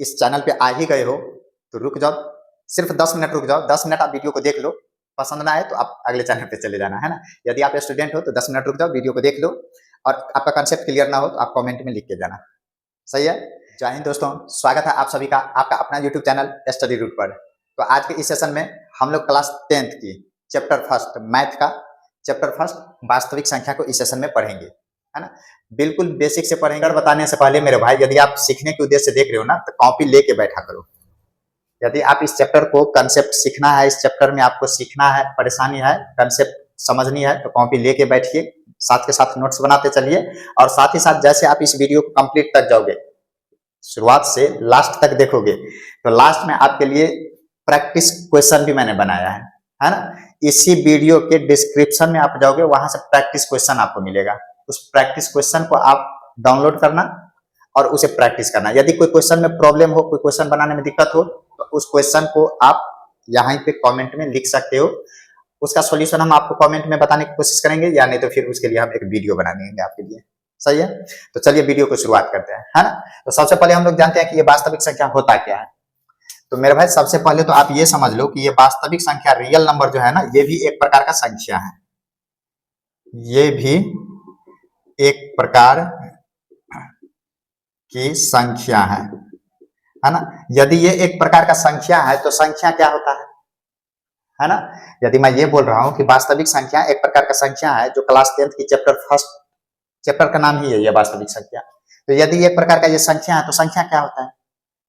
इस चैनल पे आ ही गए हो तो रुक जाओ, सिर्फ 10 मिनट रुक जाओ। 10 मिनट आप वीडियो को देख लो, पसंद ना आए तो आप अगले चैनल पे चले जाना, है ना। यदि आप स्टूडेंट हो तो 10 मिनट रुक जाओ, वीडियो को देख लो, और आपका कंसेप्ट क्लियर ना हो तो आप कमेंट में लिख के जाना। सही है। जय हिंद दोस्तों, स्वागत है आप सभी का आपका अपना यूट्यूब चैनल स्टडी रूट पर। तो आज के इस सेशन में हम लोग क्लास 10th की चैप्टर फर्स्ट मैथ का चैप्टर फर्स्ट वास्तविक संख्या को इस सेशन में पढ़ेंगे, है ना। बिल्कुल बेसिक से पढ़ेंगे। और बताने से पहले मेरे भाई, यदि आप सीखने के उद्देश्य से देख रहे हो ना तो कॉपी लेके बैठा करो। यदि आप इस चैप्टर को कंसेप्ट सीखना है, इस चैप्टर में आपको सीखना है, परेशानी है, कंसेप्ट समझनी है, तो कॉपी लेके बैठिए, साथ के साथ नोट्स बनाते चलिए। और साथ ही साथ जैसे आप इस वीडियो को कंप्लीट तक जाओगे, शुरुआत से लास्ट तक देखोगे, तो लास्ट में आपके लिए प्रैक्टिस क्वेश्चन भी मैंने बनाया है ना। इसी वीडियो के डिस्क्रिप्शन में आप जाओगे, वहां से प्रैक्टिस क्वेश्चन आपको मिलेगा। उस प्रैक्टिस क्वेश्चन को आप डाउनलोड करना और उसे प्रैक्टिस करना। यदि कोई क्वेश्चन में प्रॉब्लम हो, कोई क्वेश्चन बनाने में दिक्कत हो, तो उस क्वेश्चन को आप यहाँ पे कमेंट में लिख सकते हो। उसका सॉल्यूशन हम आपको कमेंट में बताने की कोशिश करेंगे, या नहीं तो फिर उसके लिए हम एक वीडियो बना देंगे आपके लिए। सही है। तो चलिए वीडियो को शुरुआत करते हैं, है ना। तो सबसे पहले हम लोग जानते हैं कि ये वास्तविक संख्या होता क्या है। तो मेरे भाई सबसे पहले तो आप ये समझ लो कि ये वास्तविक संख्या, रियल नंबर जो है ना, ये भी एक प्रकार का संख्या है। ये भी एक प्रकार की संख्या है ना। यदि ये एक प्रकार का संख्या है तो संख्या क्या होता है ना। यदि मैं ये बोल रहा हूं कि वास्तविक संख्या एक प्रकार का संख्या है, जो क्लास 10th की चैप्टर फर्स्ट चैप्टर का नाम ही है ये वास्तविक संख्या। तो यदि एक प्रकार का ये संख्या है तो संख्या क्या होता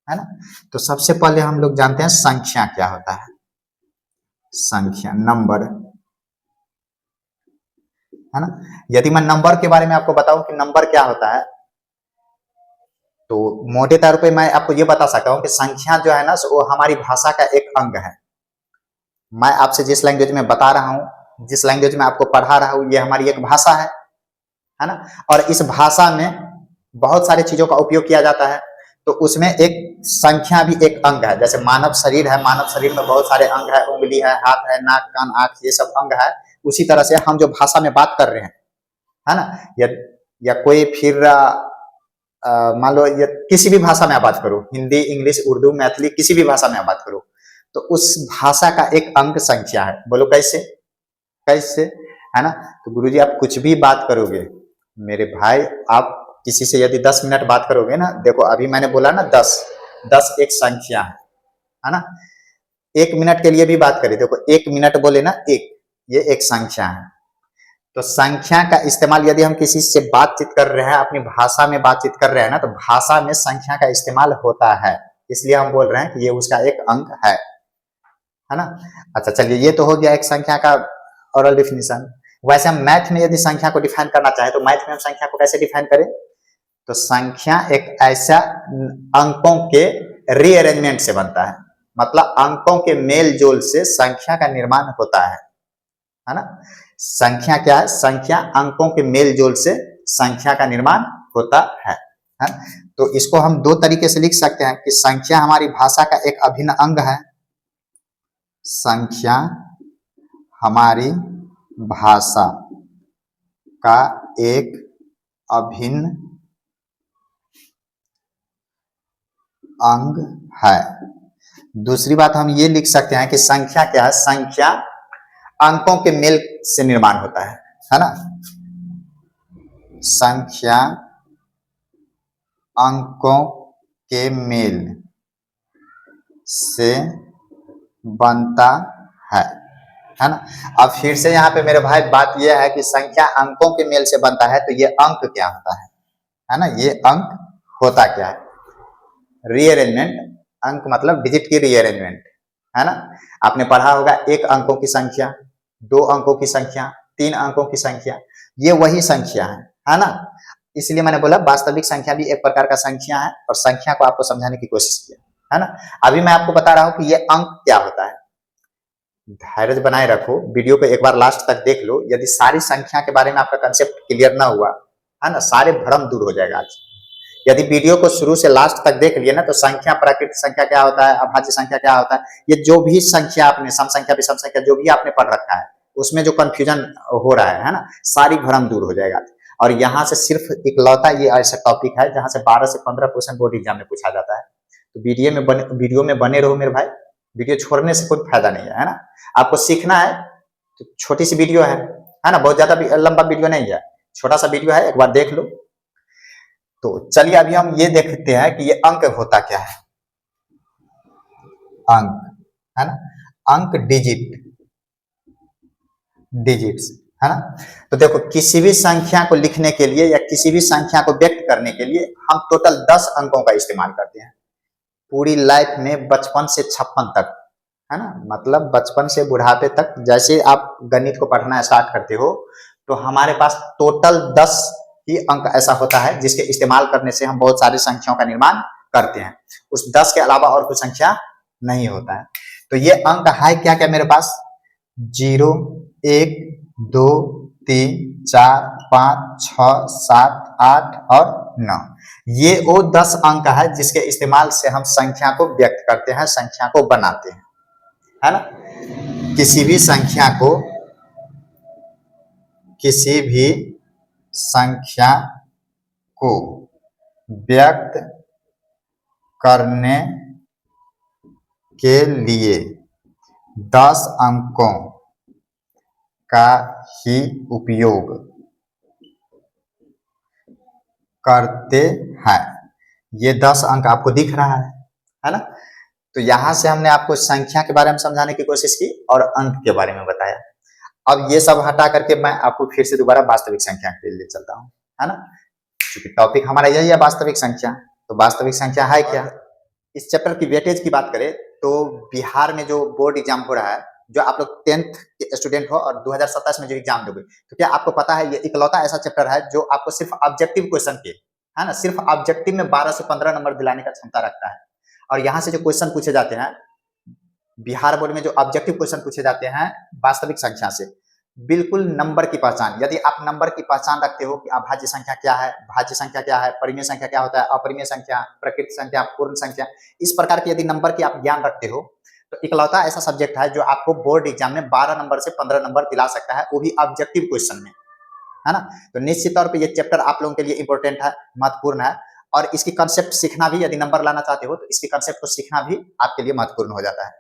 है ना। तो सबसे पहले हम लोग जानते हैं संख्या क्या होता है। संख्या, नंबर, है ना। यदि मैं नंबर के बारे में आपको बताऊं कि नंबर क्या होता है, तो मोटे तौर पे मैं आपको ये बता सकता हूं कि संख्या जो है ना, वो हमारी भाषा का एक अंग है। मैं आपसे जिस लैंग्वेज में बता रहा हूं, जिस लैंग्वेज में आपको पढ़ा रहा हूं, ये हमारी एक भाषा है ना। और इस भाषा में बहुत सारी चीजों का उपयोग किया जाता है। तो उसमें एक संख्या भी एक अंग है। जैसे मानव शरीर है, मानव शरीर में बहुत सारे अंग है, उंगली है, हाथ है, नाक, कान, आंख, ये सब अंग है। उसी तरह से हम जो भाषा में बात कर रहे हैं, है ना, या कोई फिर मान लो ये किसी भी भाषा में आप बात करो, हिंदी, इंग्लिश, उर्दू, मैथिली, किसी भी भाषा में आप बात करो, तो उस भाषा का एक अंग संख्या है। बोलो कैसे कैसे, है ना। तो गुरुजी आप कुछ भी बात करोगे मेरे भाई, आप किसी से यदि 10 मिनट बात करोगे ना, देखो अभी मैंने बोला ना 10 एक संख्या है ना। 1 मिनट के लिए भी बात करें, देखो 1 मिनट बोले ना, ये एक संख्या है। तो संख्या का इस्तेमाल यदि हम किसी से बातचीत कर रहे हैं, अपनी भाषा में बातचीत कर रहे हैं ना, तो भाषा में संख्या का इस्तेमाल होता है। इसलिए हम बोल रहे हैं कि ये उसका एक अंग है ना। अच्छा चलिए, ये तो हो गया एक संख्या का ओरल डिफिनीशन। वैसे हम मैथ में यदि संख्या को डिफाइन करना चाहे, तो मैथ में हम संख्या को कैसे डिफाइन करें, तो संख्या एक ऐसा अंकों के रीअरेंजमेंट से बनता है। मतलब अंकों के मेल जोल से संख्या का निर्माण होता है ना। संख्या क्या है, संख्या अंकों के मेल जोल से संख्या का निर्माण होता है। तो इसको हम दो तरीके से लिख सकते हैं कि संख्या हमारी भाषा का एक अभिन्न अंग है। संख्या हमारी भाषा का एक अभिन्न अंग है। दूसरी बात हम ये लिख सकते हैं कि संख्या क्या है, संख्या अंकों के मेल से निर्माण होता है ना। संख्या अंकों के मेल से बनता है ना। अब फिर से यहाँ पे मेरे भाई बात यह है कि संख्या अंकों के मेल से बनता है, तो ये अंक क्या होता है ना। ये अंक होता क्या है, रीअरेंजमेंट। अंक मतलब डिजिट की रीअरेंजमेंट, है ना। आपने पढ़ा होगा एक अंकों की संख्या, 2 अंकों की संख्या, 3 अंकों की संख्या, ये वही संख्या है ना। इसलिए मैंने बोला वास्तविक संख्या भी एक प्रकार का संख्या है, और संख्या को आपको समझाने की कोशिश किया, है ना। अभी मैं आपको बता रहा हूं कि ये अंक क्या होता है। धैर्य बनाए रखो, वीडियो को एक बार लास्ट तक देख लो। यदि सारी संख्या के बारे में आपका कंसेप्ट क्लियर ना हुआ, है ना, सारे भ्रम दूर हो जाएगा आज। यदि वीडियो को शुरू से लास्ट तक देख लिए ना, तो संख्या, प्राकृतिक संख्या क्या होता है, अभाज्य संख्या क्या होता है, ये जो भी संख्या आपने, सम संख्या, विषम संख्या, जो भी आपने पढ़ रखा है, उसमें जो कंफ्यूजन हो रहा है ना, सारी भ्रम दूर हो जाएगा। और यहाँ से सिर्फ इकलौता ये ऐसा टॉपिक है जहां से 12 से 15 क्वेश्चन बोर्ड एग्जाम में पूछा जाता है। तो वीडियो में बने रहो मेरे भाई। वीडियो छोड़ने से कोई फायदा नहीं है ना। आपको सीखना है तो छोटी सी वीडियो है ना, बहुत ज्यादा लंबा वीडियो नहीं है, छोटा सा वीडियो है, एक बार देख लो। तो चलिए अभी हम ये देखते हैं कि ये अंक होता क्या है। अंक है ना, अंक डिजिट्स है ना। तो देखो किसी भी संख्या को लिखने के लिए या किसी भी संख्या को व्यक्त करने के लिए हम टोटल 10 अंकों का इस्तेमाल करते हैं पूरी लाइफ में, बचपन से 56 तक है ना। मतलब बचपन से बुढ़ापे तक जैसे आप गणित को पढ़ना स्टार्ट करते हो तो हमारे पास टोटल 10 ही अंक ऐसा होता है जिसके इस्तेमाल करने से हम बहुत सारी संख्याओं का निर्माण करते हैं। उस 10 के अलावा और कोई संख्या नहीं होता है। तो ये अंक है क्या क्या मेरे पास, 0, 1, 2, 3, 4, 5, 6, 7, 8 और 9। ये वो 10 अंक है जिसके इस्तेमाल से हम संख्या को व्यक्त करते हैं, संख्या को बनाते हैं, है ना। किसी भी संख्या को व्यक्त करने के लिए 10 अंकों का ही उपयोग करते हैं। ये 10 अंक आपको दिख रहा है ना। तो यहां से हमने आपको संख्या के बारे में समझाने की कोशिश की और अंक के बारे में बताया। अब ये सब हटा करके मैं आपको फिर से दोबारा वास्तविक संख्या के लिए चलता हूं, है ना, क्योंकि टॉपिक हमारा यही है वास्तविक संख्या। तो वास्तविक संख्या है क्या। इस चैप्टर की वेटेज की बात करें तो बिहार में जो बोर्ड एग्जाम हो रहा है, जो आप लोग 10th के स्टूडेंट हो और 2027 में जो एग्जाम दोगे, तो क्या आपको पता है ये इकलौता ऐसा चैप्टर है जो आपको सिर्फ ऑब्जेक्टिव क्वेश्चन के, है ना, सिर्फ ऑब्जेक्टिव में 12 से 15 नंबर दिलाने का क्षमता रखता है। और यहाँ से जो क्वेश्चन पूछे जाते हैं बिहार बोर्ड में, जो ऑब्जेक्टिव क्वेश्चन पूछे जाते हैं वास्तविक संख्या से, बिल्कुल नंबर की पहचान, यदि आप नंबर की पहचान रखते हो कि अभाज्य संख्या क्या है, भाज्य संख्या क्या है, परिमेय संख्या क्या होता है, अपरिमेय संख्या, प्रकृत संख्या, पूर्ण संख्या, इस प्रकार की यदि नंबर की आप ज्ञान रखते हो तो इकलौता ऐसा सब्जेक्ट है जो आपको बोर्ड एग्जाम में 12 नंबर से 15 नंबर दिला सकता है, वो भी ऑब्जेक्टिव क्वेश्चन में, है ना। तो निश्चित तौर पे ये चैप्टर आप लोगों के लिए इंपॉर्टेंट है, महत्वपूर्ण है। और इसकी कंसेप्ट सीखना भी, यदि नंबर लाना चाहते हो तो इसकी कंसेप्ट को सीखना भी आपके लिए महत्वपूर्ण हो जाता है।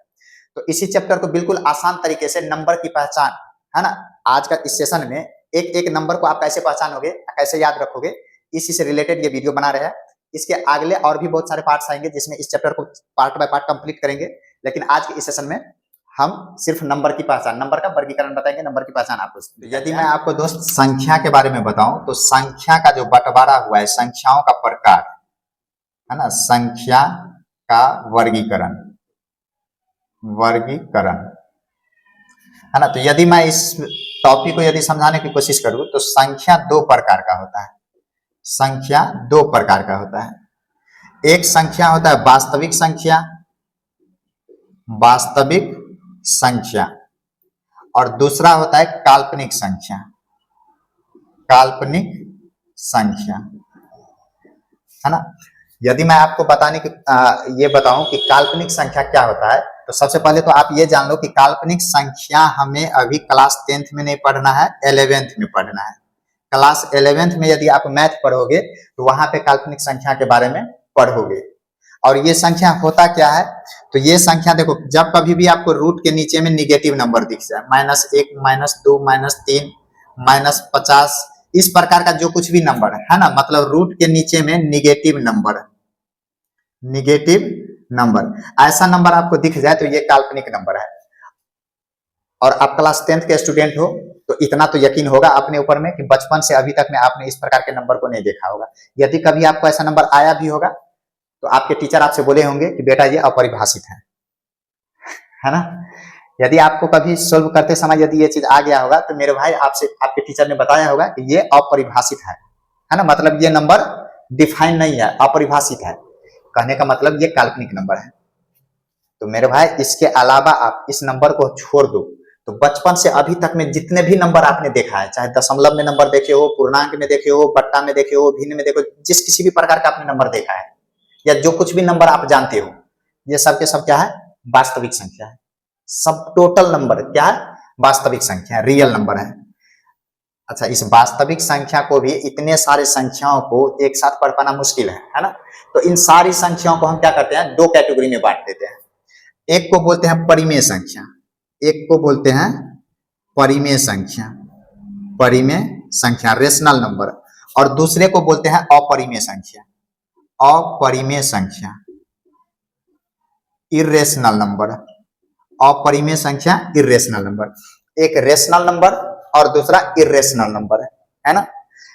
तो इसी चैप्टर को बिल्कुल आसान तरीके से नंबर की पहचान, है ना, आज का इस सेशन में एक एक नंबर को आप कैसे पहचानोगे, कैसे याद रखोगे, इसी से रिलेटेड ये वीडियो बना रहे हैं। इसके अगले और भी बहुत सारे पार्ट्स आएंगे जिसमें इस चैप्टर को पार्ट बाय पार्ट कंप्लीट करेंगे, लेकिन आज के इस सेशन में हम सिर्फ नंबर की पहचान, नंबर का वर्गीकरण बताएंगे, नंबर की पहचान आपको। यदि मैं आपको दोस्त संख्या के बारे में बताऊं तो संख्या का जो बंटवारा हुआ है, संख्याओं का प्रकार, है ना, संख्या का वर्गीकरण है ना। तो यदि मैं इस टॉपिक को यदि समझाने की कोशिश करूं तो संख्या 2 प्रकार का होता है। संख्या 2 प्रकार का होता है। एक संख्या होता है वास्तविक संख्या और दूसरा होता है काल्पनिक संख्या, है ना। यदि मैं आपको ये बताऊं कि काल्पनिक संख्या क्या होता है, तो सबसे पहले तो आप ये जान लो कि काल्पनिक संख्या हमें अभी क्लास 10th में नहीं पढ़ना है, 11th में पढ़ना है। क्लास 11th में यदि आप मैथ पढ़ोगे तो वहां पे काल्पनिक संख्या के बारे में पढ़ोगे। और ये संख्या होता क्या है, तो ये संख्या देखो, जब कभी भी आपको रूट के नीचे में निगेटिव नंबर दिख जाए, -1, -2, -3, -50, इस प्रकार का जो कुछ भी नंबर है ना, मतलब रूट के नीचे में निगेटिव नंबर ऐसा नंबर आपको दिख जाए तो ये काल्पनिक नंबर है। और आप क्लास 10th के स्टूडेंट हो तो इतना तो यकीन होगा अपने ऊपर में कि बचपन से अभी तक में आपने इस प्रकार के नंबर को नहीं देखा होगा। यदि कभी आपको ऐसा नंबर आया भी होगा तो आपके टीचर आपसे बोले होंगे कि बेटा ये अपरिभाषित है ना। यदि आपको कभी सोल्व करते समय यदि ये चीज आ गया होगा तो मेरे भाई आपके टीचर ने बताया होगा कि ये अपरिभाषित है ना, मतलब ये नंबर डिफाइन नहीं है, अपरिभाषित है, कहने का मतलब ये काल्पनिक नंबर है। तो मेरे भाई इसके अलावा आप इस नंबर को छोड़ दो तो बचपन से अभी तक में जितने भी नंबर आपने देखा है, चाहे दशमलव में नंबर देखे हो, पूर्णांक में देखे हो, बट्टा में देखे हो, भिन्न में देखे हो, जिस किसी भी प्रकार का आपने नंबर देखा है या जो कुछ भी नंबर आप जानते हो, ये सब के सब क्या है, वास्तविक संख्या है। सब टोटल नंबर क्या है, वास्तविक संख्या, रियल नंबर है। अच्छा, इस वास्तविक संख्या को भी, इतने सारे संख्याओं को एक साथ पढ़ पाना मुश्किल है ना। तो इन सारी संख्याओं को हम क्या करते हैं, दो कैटेगरी में बांट देते हैं। एक को बोलते हैं परिमेय संख्या, एक को बोलते हैं परिमेय संख्या, परिमेय संख्या रेशनल नंबर, और दूसरे को बोलते हैं अपरिमेय संख्या, अपरिमेय संख्या इरेशनल नंबर, अपरिमेय संख्या इरेशनल नंबर। एक रेशनल नंबर और दूसरा इरेशनल नंबर है ना।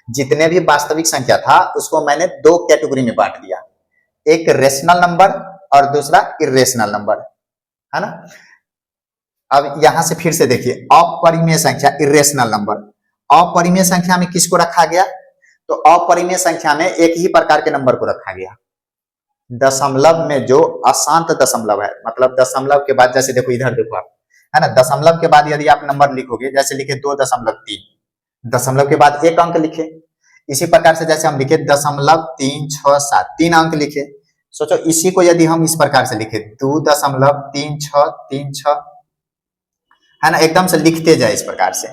जितने भी वास्तविक संख्या था उसको मैंने दो कैटेगरी में बांट दिया, एक रेशनल नंबर और दूसरा इरेशनल नंबर, है ना। अब यहां से फिर से देखिए, अपरिमेय संख्या इरेशनल नंबर, अपरिमेय संख्या में किसको रखा गया, तो अपरिमेय संख्या में एक ही प्रकार के नंबर को रखा गया, दशमलव में जो अशांत दशमलव है, मतलब दशमलव के बाद, जैसे देखो इधर देखो आप, है ना, दशमलव के बाद यदि आप नंबर लिखोगे, जैसे लिखे 2.3, दशमलव के बाद एक अंक लिखे, इसी प्रकार से जैसे हम लिखे 0.367, 3 अंक लिखे। सोचो इसी को यदि हम इस प्रकार से लिखे 2.3636, है ना, एकदम से लिखते जाए इस प्रकार से,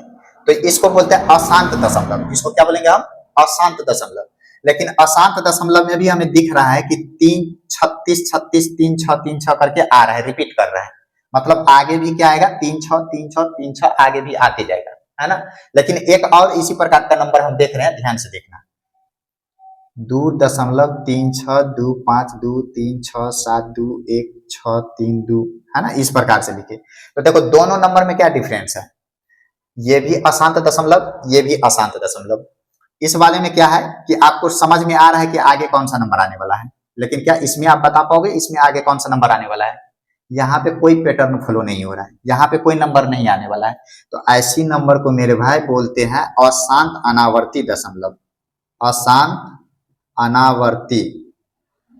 तो इसको बोलते हैं अशांत दशमलव। इसको क्या बोलेंगे हम, अशांत दशमलव। लेकिन अशांत दशमलव में भी हमें दिख रहा है कि 3 36 36 3 6 3 6 करके आ रहा है, रिपीट कर रहा है, मतलब आगे भी क्या आएगा, 3 6 3 6 3 6 आगे भी आते जाएगा, है ना। लेकिन एक और इसी प्रकार का नंबर हम देख रहे हैं, ध्यान से देखना, 2.362523672162, है ना, इस प्रकार से लिखे। तो देखो दोनों नंबर में क्या डिफरेंस है, ये भी अशांत दशमलव, ये भी अशांत दशमलव। इस वाले में क्या है कि आपको समझ में आ रहा है कि आगे कौन सा नंबर आने वाला है, लेकिन क्या इसमें आप बता पाओगे इसमें आगे कौन सा नंबर आने वाला है, यहाँ पे कोई पैटर्न फॉलो नहीं हो रहा है, यहाँ पे कोई नंबर नहीं आने वाला है। तो ऐसी नंबर को मेरे भाई बोलते हैं अशांत अनावर्ती दशमलव, अशांत अनावर्ती,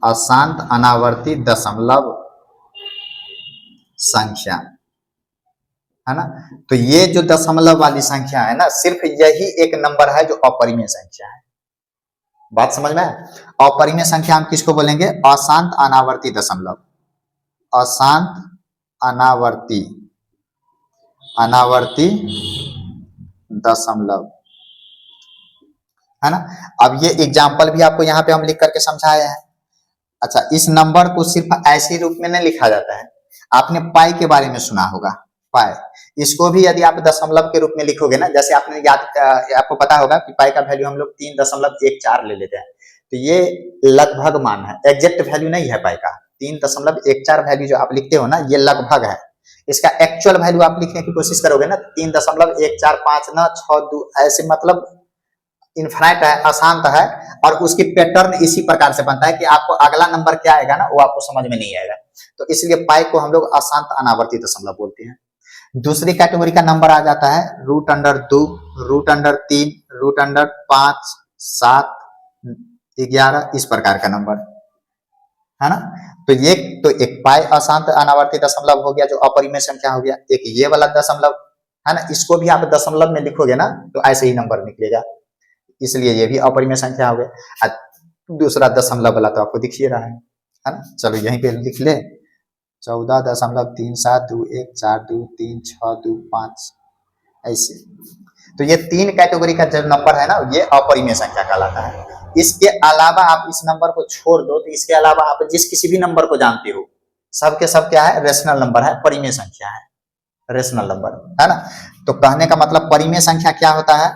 अशांत अनावर्ती दशमलव संख्या, है ना। तो ये जो दशमलव वाली संख्या है ना, सिर्फ यही एक नंबर है जो अपरिमेय संख्या है। बात समझ में है। अपरिमेय संख्या हम किसको बोलेंगे, अशांत अनावर्ती दशमलव, अशांत अनावर्ती, अनावर्ती दशमलव, है ना। अब ये एग्जाम्पल भी आपको यहाँ पे हम लिख करके समझाए हैं। अच्छा, इस नंबर को सिर्फ ऐसे रूप में नहीं लिखा जाता है, आपने पाई के बारे में सुना होगा, पाई, इसको भी यदि आप दशमलव के रूप में लिखोगे ना, जैसे आपने याद, आपको पता होगा कि पाई का वैल्यू हम लोग 3.14 ले लेते हैं, तो ये लगभग मान है, एग्जैक्ट वैल्यू नहीं है पाई का। 3.14 वैल्यू जो आप लिखते हो ना, ये लगभग है। इसका एक्चुअल वैल्यू आप लिखने की कोशिश करोगे ना, 3.145 ऐसे, मतलब इनफाइनाइट है, अशांत है, और उसकी पैटर्न इसी प्रकार से बनता है कि आपको अगला नंबर क्या आएगा ना, वो आपको समझ में नहीं आएगा। तो इसलिए पाई को हम लोग अशांत अनावर्ती दशमलव बोलते हैं। दूसरी कैटेगरी का नंबर आ जाता है √2, √3, √5, 7, 11, इस प्रकार का नंबर, है ना। तो ये तो एक पाई अशांत अनावर्ती दशमलव हो गया जो अपरिमेय संख्या हो गया। एक ये वाला दशमलव है ना, इसको भी आप दशमलव में लिखोगे ना तो ऐसे ही नंबर निकलेगा, इसलिए ये भी अपरिमेय संख्या हो गया। दूसरा दशमलव वाला तो आपको दिख ही रहा है ना। चलो यहीं पे लिख ले, 14.3721423625 ऐसे। तो ये 3 कैटेगरी का जो नंबर है ना, ये अपरिमेय संख्या कहलाता है। इसके अलावा आप इस नंबर को छोड़ दो, तो इसके अलावा आप जिस किसी भी नंबर को जानते हो, सब के सब क्या है, रेशनल नंबर है, परिमेय संख्या है, रेशनल नंबर, है ना। तो कहने का मतलब परिमेय संख्या क्या होता है,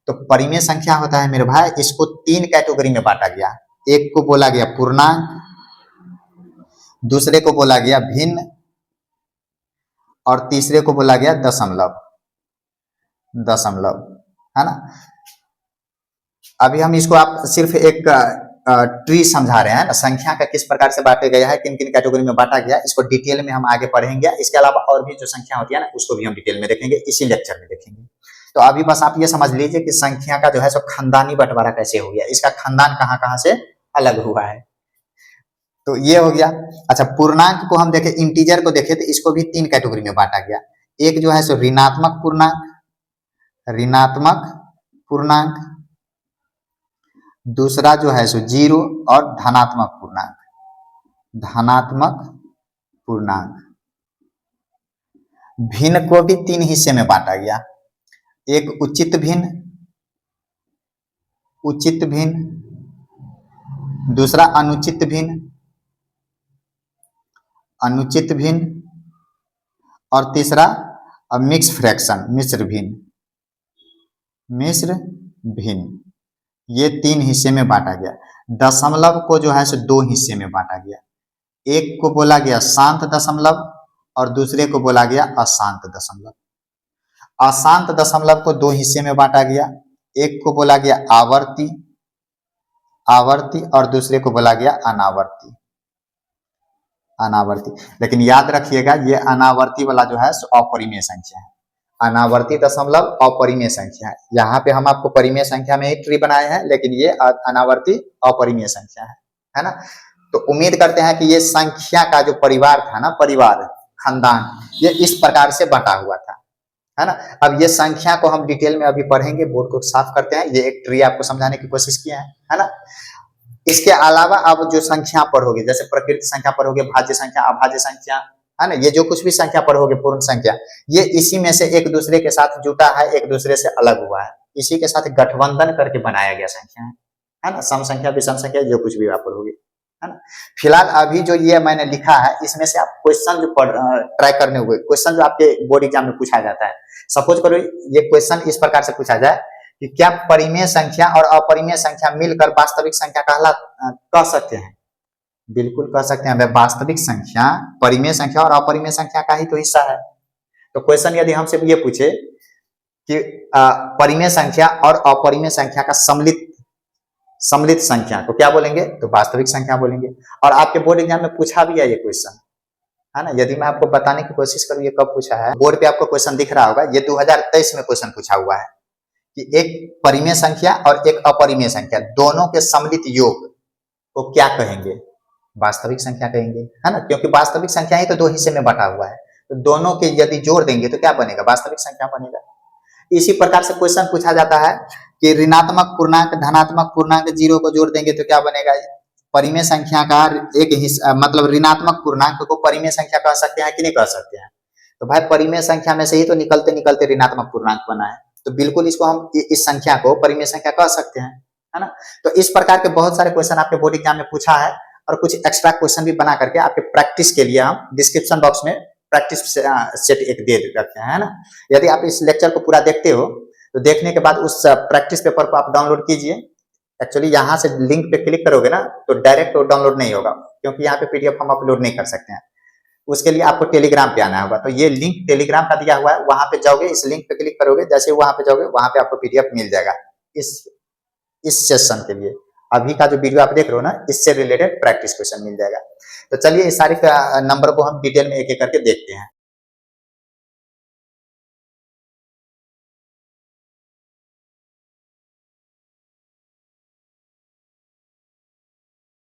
तो परिमेय संख्या होता है मेरे भाई, इसको 3 कैटेगरी में बांटा गया। एक को बोला गया पूर्णांक, दूसरे को बोला गया भिन्न, और तीसरे को बोला गया दशमलव, दशमलव, है ना। अभी हम इसको आप सिर्फ एक ट्री समझा रहे हैं ना, संख्या का किस प्रकार से बांटे गया है, किन किन कैटेगरी में बांटा गया, इसको डिटेल में हम आगे पढ़ेंगे। इसके अलावा और भी जो संख्या होती है ना, उसको भी हम डिटेल में देखेंगे, इसी लेक्चर में देखेंगे। तो अभी बस आप ये समझ लीजिए कि संख्या का जो है सो खानदानी बंटवारा कैसे हो गया, इसका खानदान कहाँ कहाँ से अलग हुआ है, तो ये हो गया। अच्छा, पूर्णांक को हम देखें, इंटीजर को देखें, तो इसको भी 3 कैटेगरी में बांटा गया। एक जो है सो ऋणात्मक पूर्णांक, ऋणात्मक पूर्णांक, दूसरा जो है सो 0 और धनात्मक पूर्णांक, धनात्मक पूर्णांक। भिन्न को भी 3 हिस्से में बांटा गया, एक उचित भिन्न, उचित भिन्न, दूसरा अनुचित भिन्न, अनुचित भिन्न, और तीसरा मिक्स फ्रैक्शन, मिश्र भिन्न, मिश्र भिन्न। ये 3 हिस्से में बांटा गया। दशमलव को जो है सो 2 हिस्से में बांटा गया। एक को बोला गया शांत दशमलव और दूसरे को बोला गया अशांत दशमलव। अशांत दशमलव को 2 हिस्से में बांटा गया। एक को बोला गया आवर्ती, आवर्ती, और दूसरे को बोला गया अनावर्ती, अनावर्ती। लेकिन याद रखिएगा ये अनावर्ती वाला जो है सो अपरिमेय संख्या है। अनावर्ती दशमलव अपरिमेय संख्या है। यहाँ पे हम आपको परिमेय संख्या में ही ट्री बनाए हैं, लेकिन ये अनावर्ती अपरिमेय संख्या है ना। तो उम्मीद करते हैं कि ये संख्या का जो परिवार था ना, परिवार, खानदान, ये इस प्रकार से बंटा हुआ था, है ना। अब ये संख्या को हम डिटेल में अभी पढ़ेंगे। बोर्ड को साफ करते हैं। ये एक ट्री आपको समझाने की कोशिश किया है ना। इसके अलावा अब जो संख्या पढ़ोगे, जैसे प्रकृति संख्या पढ़ोगे, भाज्य संख्या, अभाज्य संख्या, है ना, ये जो कुछ भी संख्या पढ़ोगे, पूर्ण संख्या, ये इसी में से एक दूसरे के साथ जुटा है, एक दूसरे से अलग हुआ है, इसी के साथ गठबंधन करके बनाया गया संख्या है ना। सम संख्या, विषम संख्या, जो कुछ भी आप पढ़ोगे, है ना। फिलहाल अभी जो ये मैंने लिखा है, इसमें से आप क्वेश्चन जो ट्राई करने हुए, क्वेश्चन जो आपके बोर्ड एग्जाम में पूछा जाता है, सपोज करो ये क्वेश्चन इस प्रकार से पूछा जाए कि क्या परिमेय संख्या और अपरिमेय संख्या मिलकर वास्तविक संख्या कह सकते हैं? बिल्कुल कह सकते हैं। वास्तविक संख्या परिमेय संख्या और अपरिमेय संख्या का ही तो हिस्सा है। तो क्वेश्चन यदि हमसे ये पूछे कि परिमेय संख्या और अपरिमेय संख्या का सम्मिलित संख्या को क्या बोलेंगे? तो वास्तविक संख्या बोलेंगे। और आपके बोर्ड एग्जाम में पूछा भी है ये क्वेश्चन, है ना। यदि मैं आपको बताने की कोशिश करूँ ये कब पूछा है, बोर्ड पे आपको क्वेश्चन दिख रहा होगा, ये 2023 में क्वेश्चन पूछा हुआ है कि एक परिमेय संख्या और एक अपरिमेय संख्या दोनों के सम्मिलित योग को क्या कहेंगे? वास्तविक संख्या कहेंगे, है ना। क्योंकि वास्तविक संख्या ही तो 2 हिस्से में बटा हुआ है, तो दोनों के यदि जोड़ देंगे तो क्या बनेगा? वास्तविक संख्या बनेगा। इसी प्रकार से क्वेश्चन पूछा जाता है कि ऋणात्मक पूर्णांक धनात्मक पूर्णांक 0 को जोड़ देंगे तो क्या बनेगा? परिमेय संख्या का एक हिस्सा, मतलब ऋणात्मक पूर्णांक को परिमेय संख्या कह सकते हैं कि नहीं कह सकते हैं? तो भाई परिमेय संख्या में से ही तो निकलते निकलते ऋणात्मक पूर्णांक बना है, तो बिल्कुल इसको हम इस संख्या को परिमेय संख्या कह सकते हैं, है ना। तो इस प्रकार के बहुत सारे क्वेश्चन आपके बोर्ड एग्जाम में पूछा है, और कुछ एक्स्ट्रा क्वेश्चन भी बना करके आपके प्रैक्टिस के लिए हम डिस्क्रिप्शन बॉक्स में प्रैक्टिस सेट एक दे रखे हैं, है ना। यदि आप इस लेक्चर को पूरा देखते हो तो देखने के बाद उस प्रैक्टिस पेपर को आप डाउनलोड कीजिए। एक्चुअली यहाँ से लिंक पे क्लिक करोगे ना तो डायरेक्ट वो डाउनलोड नहीं होगा, क्योंकि यहाँ पे पीडीएफ हम अपलोड नहीं कर सकते हैं। उसके लिए आपको टेलीग्राम पे आना होगा। तो ये लिंक टेलीग्राम का दिया हुआ है, वहां पे जाओगे, इस लिंक पे क्लिक करोगे, जैसे वहां पे जाओगे वहां पे आपको पीडीएफ मिल जाएगा इस सेशन के लिए। अभी का जो वीडियो आप देख रहे हो ना, इससे रिलेटेड प्रैक्टिस क्वेश्चन मिल जाएगा। तो चलिए इस सारे नंबर को हम डिटेल में एक एक करके देखते हैं।